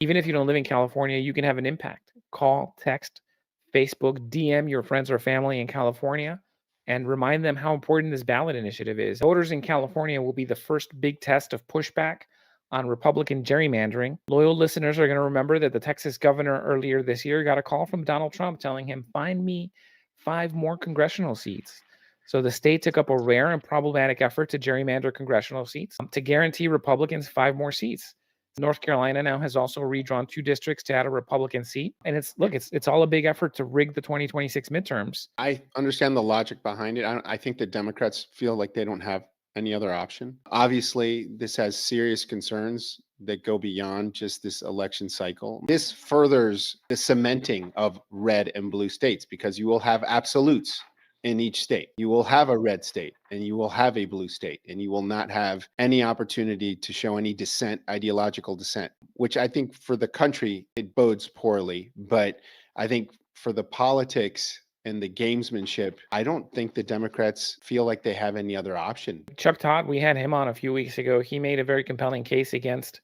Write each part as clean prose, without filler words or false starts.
Even if you don't live in California, you can have an impact. Call, text, Facebook, DM your friends or family in California and remind them how important this ballot initiative is. Voters in California will be the first big test of pushback on Republican gerrymandering. Loyal listeners are going to remember that the Texas governor earlier this year got a call from Donald Trump telling him, find me 5 more congressional seats. So the state took up a rare and problematic effort to gerrymander congressional seats to guarantee Republicans 5 more seats. North Carolina now has also redrawn 2 districts to add a Republican seat. And it's all a big effort to rig the 2026 midterms. I understand the logic behind it. I think the Democrats feel like they don't have any other option. Obviously, this has serious concerns that go beyond just this election cycle. This furthers the cementing of red and blue states because you will have absolutes in each state. You will have a red state and you will have a blue state, and you will not have any opportunity to show any dissent, ideological dissent, which I think for the country, it bodes poorly. But I think for the politics and the gamesmanship, I don't think the Democrats feel like they have any other option. Chuck Todd, we had him on a few weeks ago. He made a very compelling case against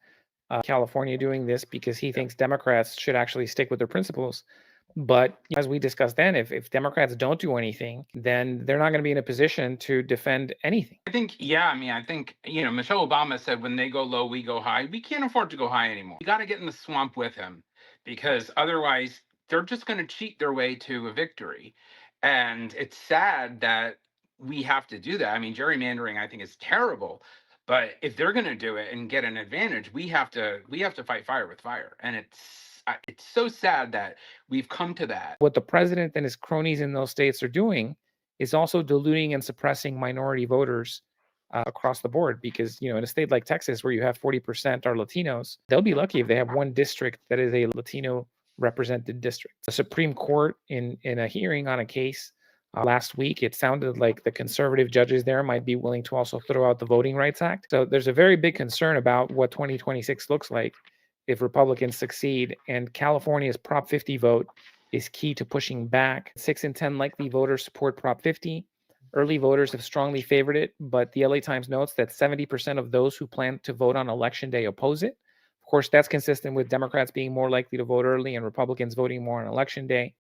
California doing this because he thinks Democrats should actually stick with their principles. But as we discussed then, if Democrats don't do anything, then they're not going to be in a position to defend anything. I think, Michelle Obama said, when they go low, we go high. We can't afford to go high anymore. We got to get in the swamp with him because otherwise they're just going to cheat their way to a victory. And it's sad that we have to do that. I mean, gerrymandering, I think, is terrible. But if they're going to do it and get an advantage, we have to fight fire with fire. And it's so sad that we've come to that. What the president and his cronies in those states are doing is also diluting and suppressing minority voters across the board. Because, in a state like Texas, where you have 40% are Latinos, they'll be lucky if they have one district that is a Latino represented district. The Supreme Court, in a hearing on a case last week, it sounded like the conservative judges there might be willing to also throw out the Voting Rights Act. So there's a very big concern about what 2026 looks like if Republicans succeed, and California's Prop 50 vote is key to pushing back. 6 in 10 likely voters support Prop 50. Early voters have strongly favored it, but the LA Times notes that 70% of those who plan to vote on Election Day oppose it. Of course, that's consistent with Democrats being more likely to vote early and Republicans voting more on Election Day.